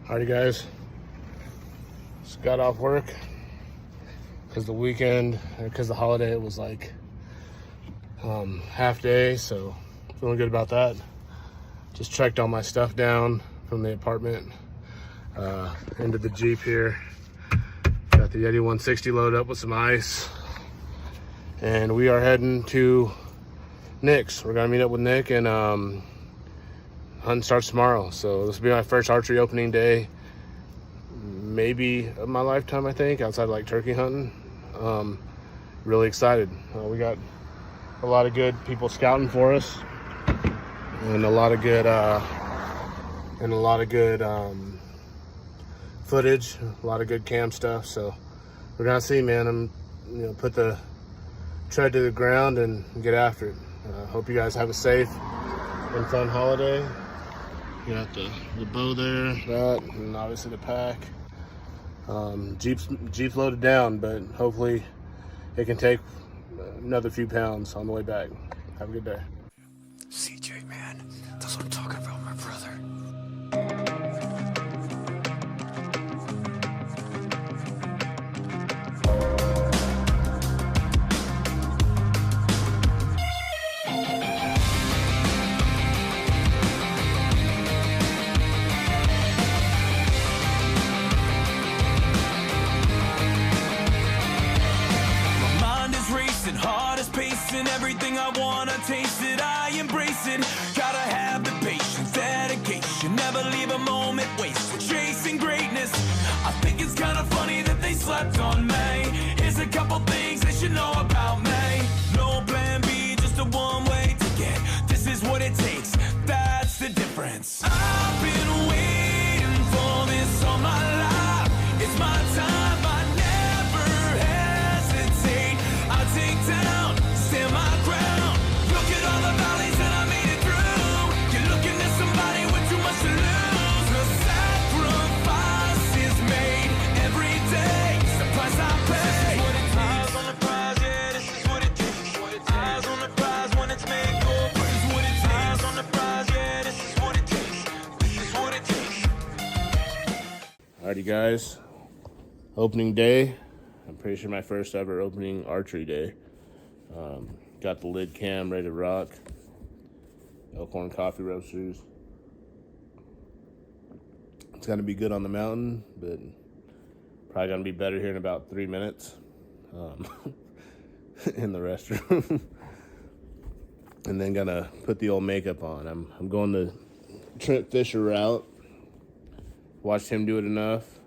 Alrighty guys, just got off work because the weekend, because the holiday, it was like half day, so feeling good about that. Just checked all my stuff down from the apartment into the Jeep here. Got the Yeti 160 loaded up with some ice, and we are heading to Nick's. We're gonna meet up with Nick, and hunting starts tomorrow, so this will be my first archery opening day maybe of my lifetime, I think, outside of like turkey hunting. Really excited. We got a lot of good people scouting for us, and a lot of good footage, a lot of good cam stuff. So we're gonna see, man. I'm put the tread to the ground and get after it. Hope you guys have a safe and fun holiday. You got the bow there, that, and obviously the pack. Jeep's loaded down, but hopefully it can take another few pounds on the way back. Have a good day. CJ, man, that's what I'm talking about, my brother. Everything I wanna taste it, I embrace it. Gotta have the patience, dedication, never leave a moment wasted, chasing greatness. I think it's kinda funny that they slept on me. Here's a couple things they should know about me. No plan B, just a one-way ticket. This is what it takes, that's the difference. I've been waiting for this all my life. It's my time, I never hesitate. I take down, stand my ground. Look at all the valleys that I made it through. You're looking at somebody with too much to lose. The sacrifice is made every day. It's the price I pay. This is what it takes. Eyes on the prize, yeah, this is what it takes. Eyes on the prize when it's made go. This is what it takes. Eyes on the prize, yeah, this is what it takes. This is what it takes. Alrighty guys, opening day. I'm pretty sure my first ever opening archery day. Got the lid cam ready to rock. Elk Hunt coffee roasters. It's gonna be good on the mountain, but probably gonna be better here in about 3 minutes in the restroom. And then gonna put the old makeup on. I'm going the Trent Fisher route. Watched him do it enough,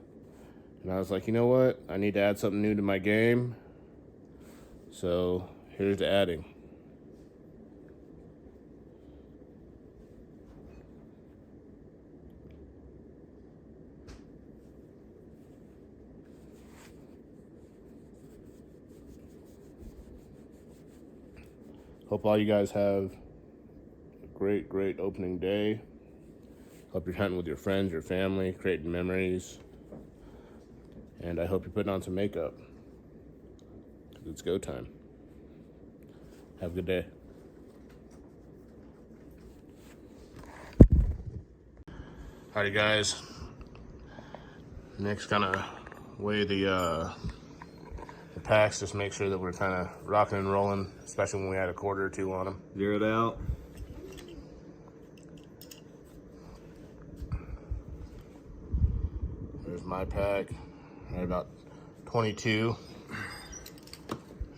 and I was like, you know what? I need to add something new to my game. So here's the adding. Hope all you guys have a great opening day. Hope you're hunting with your friends, your family, creating memories. And I hope you're putting on some makeup. It's go time. Have a good day. Alrighty guys. Next, gonna weigh the packs, just make sure that we're kind of rocking and rolling, especially when we had a quarter or two on them. Zeroed out. There's my pack, right about 22.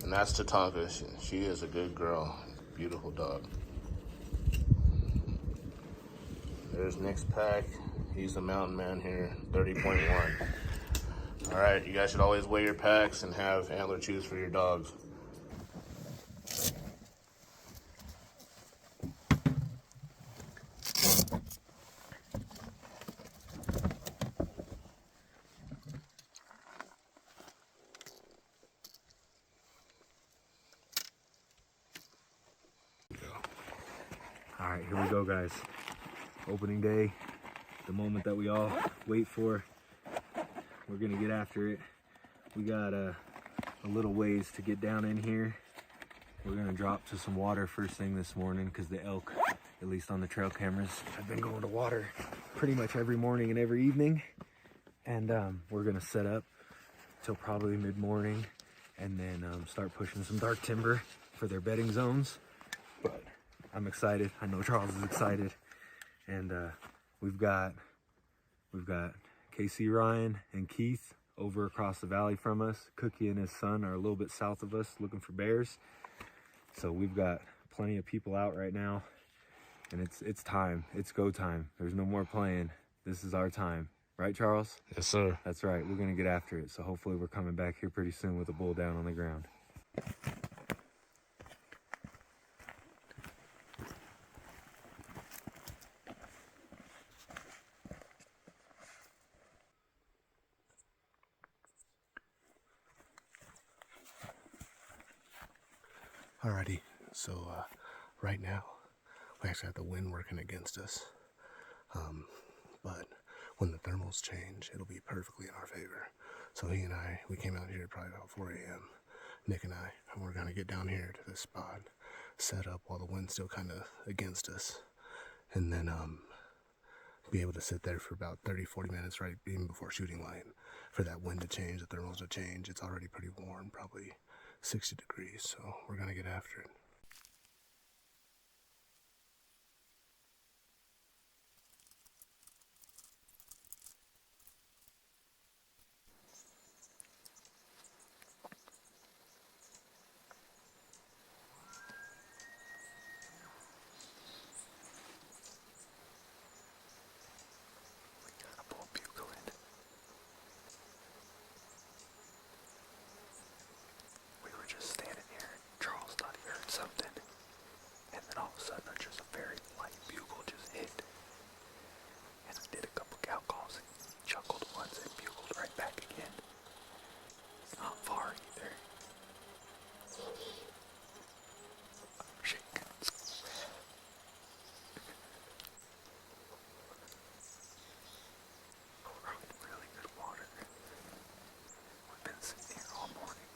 And that's Tatanka. She is a good girl. Beautiful dog. There's Nick's pack. He's the mountain man here, 30.1. All right, you guys should always weigh your packs and have antler chews for your dogs. All right, here we go, guys. Opening day, the moment that we all wait for. We're gonna get after it. We got a little ways to get down in here. We're gonna drop to some water first thing this morning because the elk, at least on the trail cameras, have been going to water pretty much every morning and every evening. And we're gonna set up till probably mid-morning, and then start pushing some dark timber for their bedding zones. But I'm excited. I know Charles is excited, and we've got KC, Ryan, and Keith over across the valley from us. Cookie and his son are a little bit south of us looking for bears. So we've got plenty of people out right now, and it's time. It's go time. There's no more playing. This is our time. Right, Charles? Yes, sir. That's right. We're going to get after it. So hopefully we're coming back here pretty soon with a bull down on the ground. Alrighty, so right now we actually have the wind working against us, but when the thermals change, it'll be perfectly in our favor. So he and I, we came out here probably about 4 a.m., Nick and I, and we're going to get down here to this spot, set up while the wind's still kind of against us, and then be able to sit there for about 30-40 minutes right even before shooting light for that wind to change, the thermals to change. It's already pretty warm, probably 60 degrees, so we're gonna get after it. Gotta pull a bugle in. We were just standing here. Charles thought he heard something. And then all of a sudden, just a very light bugle just hit. And I did a couple cow calls and chuckled once and bugled right back again. It's not far either. I'm shaking. We're on really good water. We've been sitting here all morning.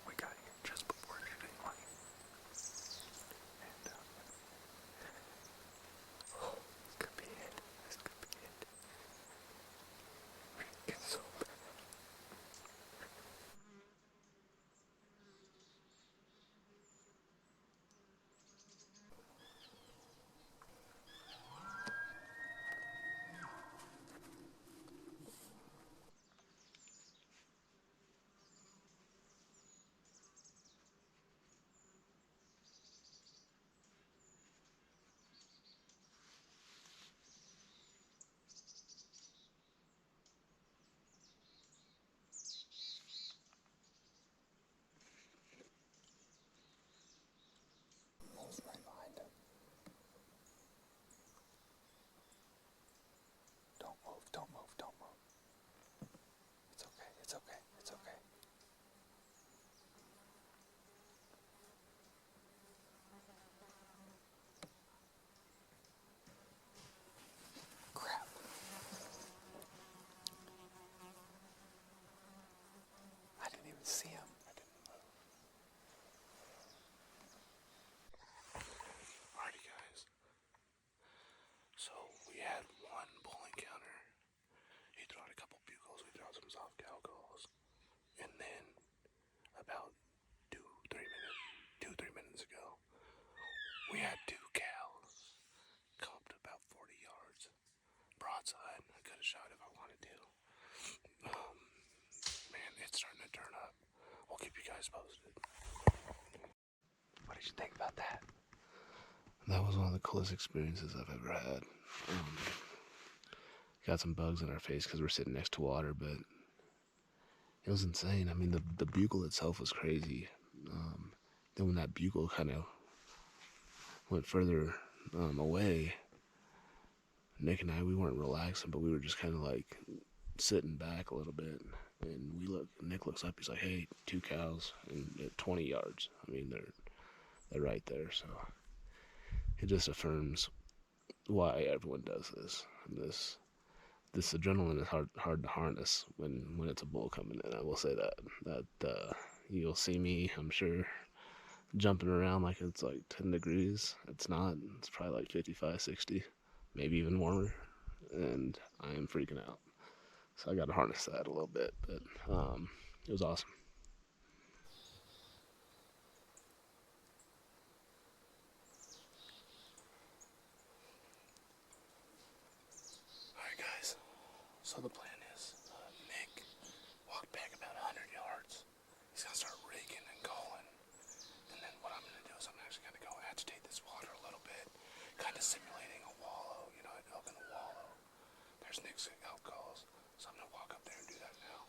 We got here just before shooting light. And, this could be it. This could be it. It's so bad. Bull's right behind him. Don't move, don't move, don't move. It's okay, it's okay, it's okay. Crap. I didn't even see him. I didn't move. Alrighty, guys. So we had one bull encounter. He threw out a couple bugles. We threw out some soft cow calls, and then about 2-3 minutes ago, we had 2 cows come up to about 40 yards broadside. I could have shot if I wanted to. Man, it's starting to turn up. We'll keep you guys posted. What did you think about that? That was one of the coolest experiences I've ever had. Got some bugs in our face because we're sitting next to water, but it was insane. I mean, the bugle itself was crazy. Then when that bugle kind of went further away, Nick and I, we weren't relaxing, but we were just kind of like sitting back a little bit. And Nick looks up, he's like, hey, 2 cows and at 20 yards. I mean, they're right there. So it just affirms why everyone does this. This adrenaline is hard to harness when it's a bull coming in. I will say that you'll see me, I'm sure, jumping around like it's like 10 degrees. It's not. It's probably like 55, 60, maybe even warmer. and I am freaking out. So I got to harness that a little bit, but it was awesome. Alright guys, so the plan is Nick walked back about 100 yards. He's going to start raking and calling. And then what I'm going to do is I'm actually going to go agitate this water a little bit, kind of simulating a wallow, you know, an elk in a wallow. There's Nick's elk calls, so I'm going to walk up there and do that now.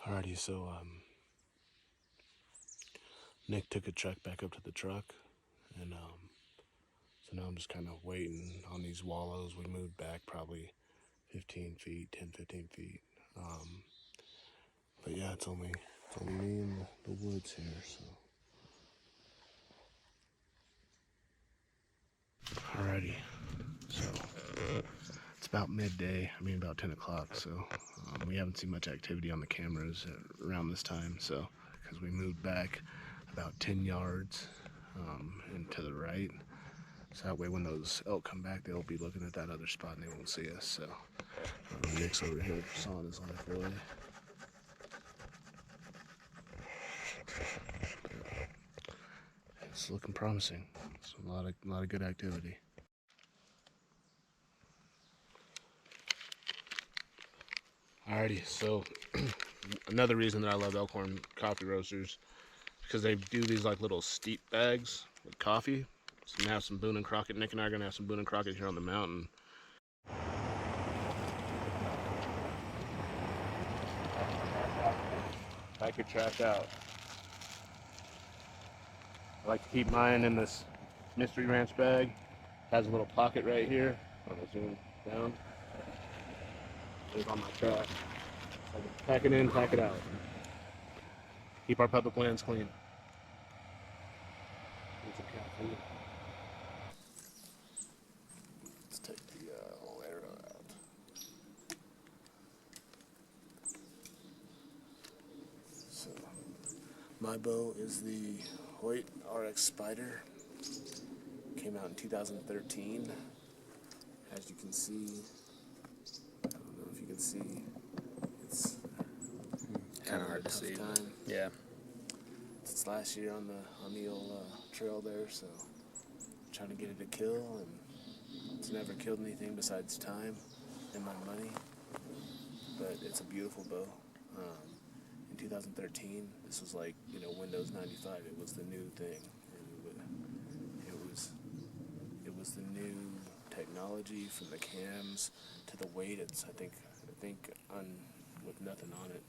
Alrighty, so Nick took a truck back up to the truck, and so now I'm just kind of waiting on these wallows. We moved back probably 15 feet, 10, 15 feet. But yeah, it's only me in the woods here, so. Alrighty, so it's about midday, about 10 o'clock, so we haven't seen much activity on the cameras around this time, so, because we moved back about 10 yards and to the right, so that way when those elk come back, they'll be looking at that other spot and they won't see us, so Nick's over here sawing his life away. It's looking promising. It's a lot of good activity. Alrighty, so another reason that I love Elkhorn coffee roasters because they do these like little steep bags with coffee. So you can have some Boone and Crockett. Nick and I are gonna have some Boone and Crockett here on the mountain. Pack your trash out. I like to keep mine in this Mystery Ranch bag. It has a little pocket right here. I'm gonna zoom down. It's on my trash. So I can pack it in, pack it out. Keep our public lands clean. Need some cat food. Let's take the whole arrow out. So, my bow is the Hoyt RX Spider. Came out in 2013. As you can see, I don't know if you can see, it's Kind of hard to see. Time. Yeah. It's last year on the old trail there, so trying to get it to kill, and it's never killed anything besides time and my money. But it's a beautiful bow. In 2013, this was like Windows 95. It was the new thing. It was the new technology from the cams to the weight. It's I think on with nothing on it,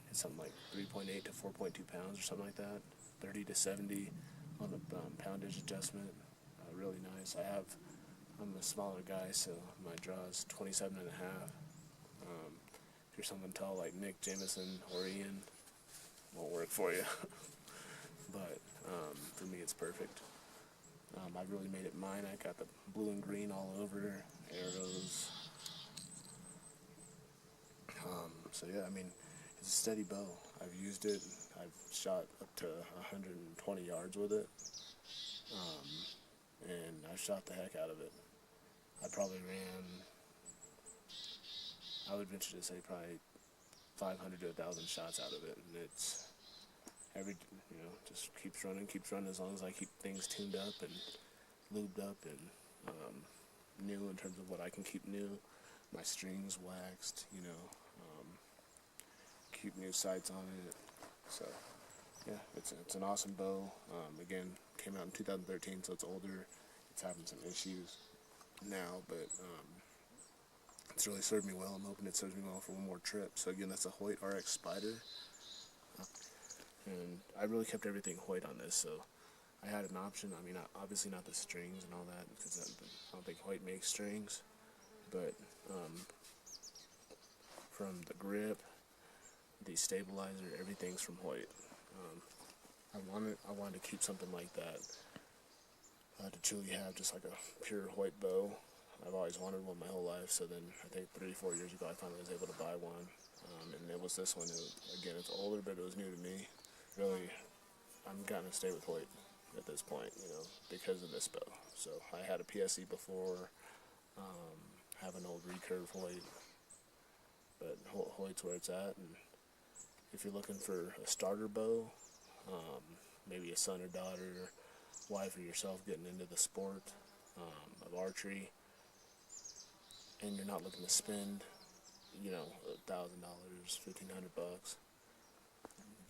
it's something like 3.8 to 4.2 pounds or something like that. 30 to 70 on the poundage adjustment. Really nice. I'm a smaller guy, so my draw is 27 and a half. If you're someone tall like Nick, Jameson, or Ian, won't work for you. But for me, it's perfect. I really made it mine. I got the blue and green all over, arrows. So yeah, it's a steady bow. I've used it. I've shot up to 120 yards with it. And I've shot the heck out of it. I probably ran, I would venture to say probably 500 to 1,000 shots out of it. And it's just keeps running as long as I keep things tuned up and lubed up and new in terms of what I can keep new. My strings waxed, cute new sights on it. So yeah, it's an awesome bow. Again, came out in 2013, so it's older. It's having some issues now, but it's really served me well. I'm hoping it serves me well for one more trip. So again, that's a Hoyt RX Spider, and I really kept everything Hoyt on this. So I had an option. I mean, obviously not the strings and all that, because I don't think Hoyt makes strings, but from the grip, the stabilizer, everything's from Hoyt. I wanted to keep something like that, to truly have just like a pure Hoyt bow. I've always wanted one my whole life, so then I think 3-4 years ago I finally was able to buy one, and it was this one. Again, it's older, but it was new to me. Really, I'm gonna stay with Hoyt at this point, because of this bow. So I had a PSE before, have an old recurve Hoyt, but Hoyt's where it's at. And if you're looking for a starter bow, maybe a son or daughter, wife or yourself getting into the sport of archery, and you're not looking to spend, $1,000, $1,500,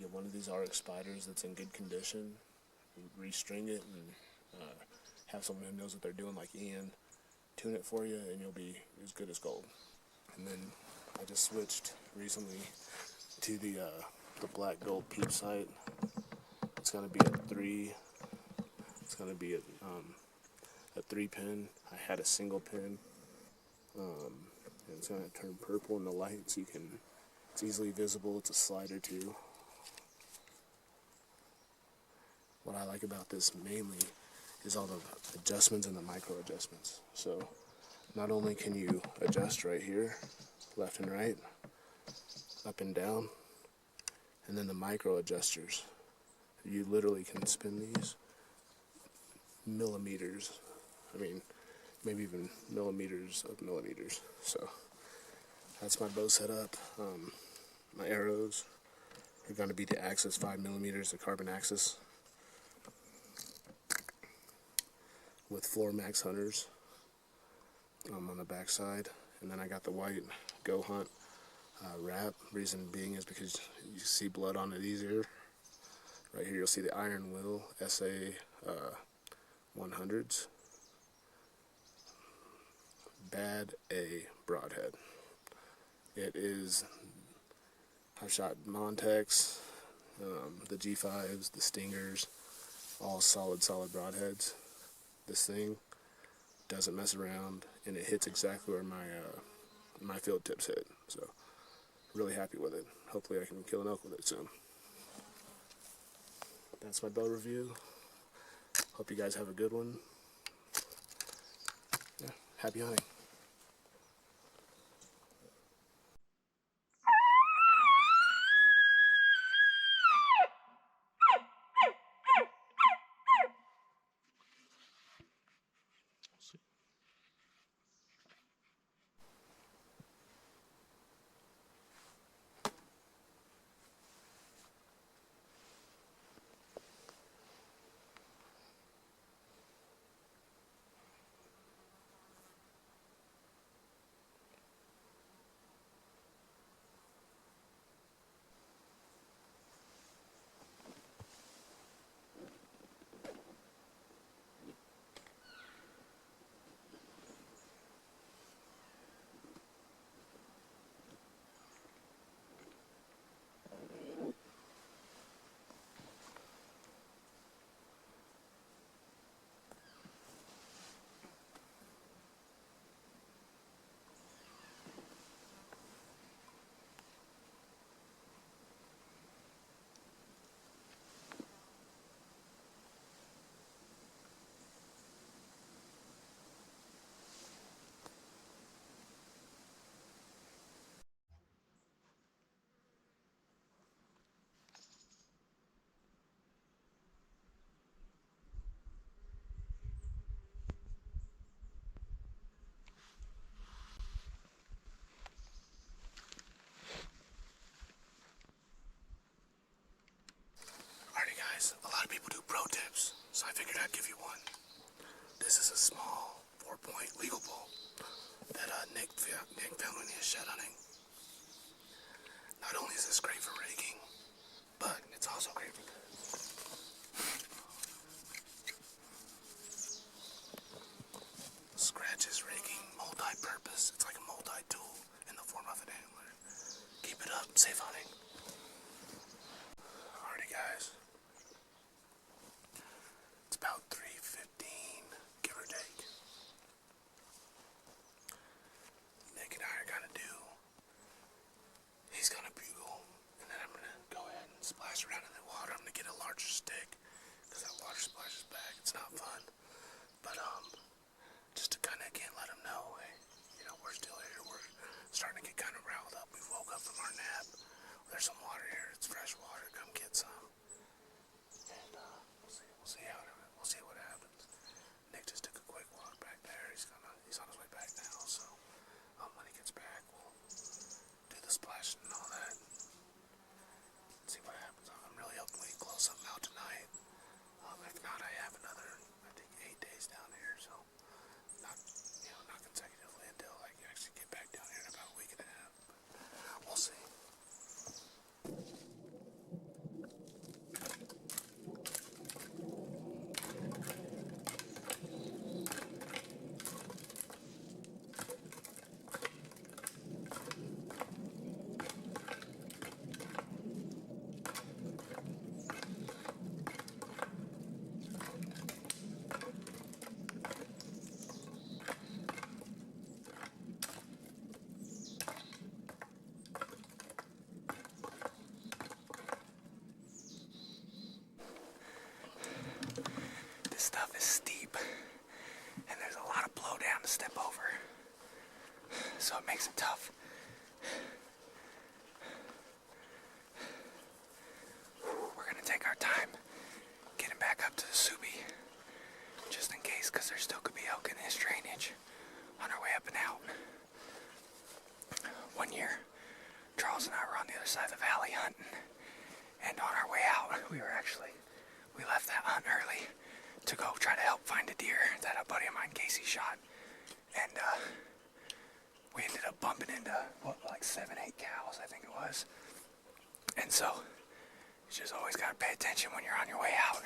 get one of these RX Spiders that's in good condition, restring it, and have someone who knows what they're doing, like Ian, tune it for you, and you'll be as good as gold. And then I just switched recently to the black gold peep sight. It's gonna be a 3. It's gonna be a 3-pin. I had a single pin. And it's gonna turn purple in the light, so it's easily visible. It's a slider too. What I like about this mainly is all the adjustments and the micro adjustments. So not only can you adjust right here, left and right, up and down, and then the micro adjusters. You literally can spin these millimeters. I mean, maybe even millimeters of millimeters. So that's my bow setup. My arrows are going to be the Axis 5mm, the carbon Axis, with Floor Max Hunters on the back side. And then I got the white Go Hunt wrap. Reason being is because you see blood on it easier. Right here you'll see the Iron Will SA 100s. Bad A broadhead. It is, I've shot Montex, the G5s, the Stingers, all solid broadheads. This thing doesn't mess around, and it hits exactly where my field tips hit. So really happy with it. Hopefully I can kill an elk with it soon. That's my bow review. Hope you guys have a good one. Yeah, happy hunting. A lot of people do pro tips, so I figured I'd give you one. This is a small 4-point legal bow that Nick found when he was shed hunting. Not only is this great for raking, but it's also great for scratches, raking, multi-purpose. It's like a multi-tool in the form of an antler. Keep it up, safe hunting. Alrighty guys. It's about 3:15, give or take. Nick and I are gonna do. He's gonna bugle, and then I'm gonna go ahead and splash around in the water. I'm gonna get a larger stick, because that water splashes back. It's not fun. But just to kind of again let him know, hey, you know, we're still here. We're starting to get kind of riled up. We've woke up from our nap. There's some water here. It's fresh water. Come get some. And we'll see what happens. Nick just took a quick walk back there. He's on his way back now. So when he gets back, we'll do the splashing and all that. See what happens. I'm really hoping we can close something out tonight. If not, I have another, I think, 8 days down here. So not consecutively until I actually get back down here in about a week and a half. But we'll see. This stuff is steep, and there's a lot of blowdown to step over, so it makes it tough. We're gonna take our time getting back up to the Subi, just in case, because there still could be elk in this drainage on our way up and out. One year, Charles and I were on the other side of the valley hunting, and on our way out, we left that hunt early to go try to help find a deer that a buddy of mine, Casey, shot. And we ended up bumping into, like 7, 8 cows, I think it was. And so, you just always got to pay attention when you're on your way out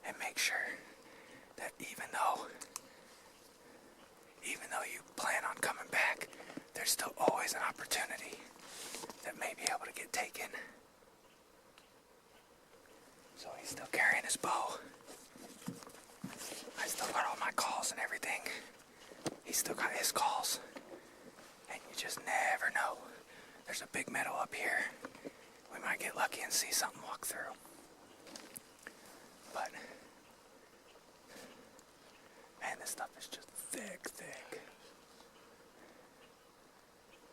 and make sure that even though you plan on coming back, there's still always an opportunity that may be able to get taken. So he's still carrying his bow. I still got all my calls and everything. He's still got his calls. And you just never know. There's a big meadow up here. We might get lucky and see something walk through. But, man, this stuff is just thick.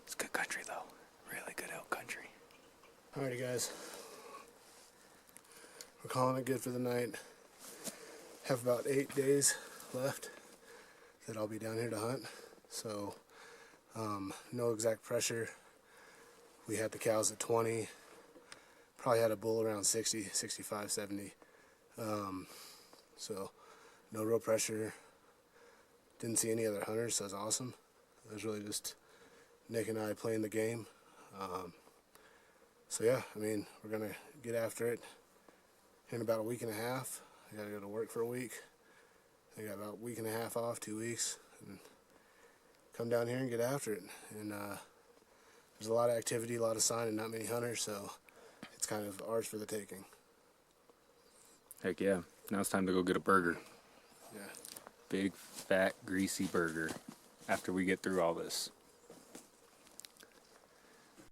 It's good country, though. Really good elk country. Alrighty guys, we're calling it good for the night. Have about 8 days left that I'll be down here to hunt. So no exact pressure. We had the cows at 20, probably had a bull around 60, 65, 70. So no real pressure. Didn't see any other hunters, so it was awesome. It was really just Nick and I playing the game. So yeah, I mean, we're gonna get after it in about a week and a half. I gotta go to work for a week. I got about a week and a half off, 2 weeks, and come down here and get after it. And there's a lot of activity, a lot of sign, and not many hunters, so it's kind of ours for the taking. Heck yeah. Now it's time to go get a burger. Yeah. Big, fat, greasy burger after we get through all this.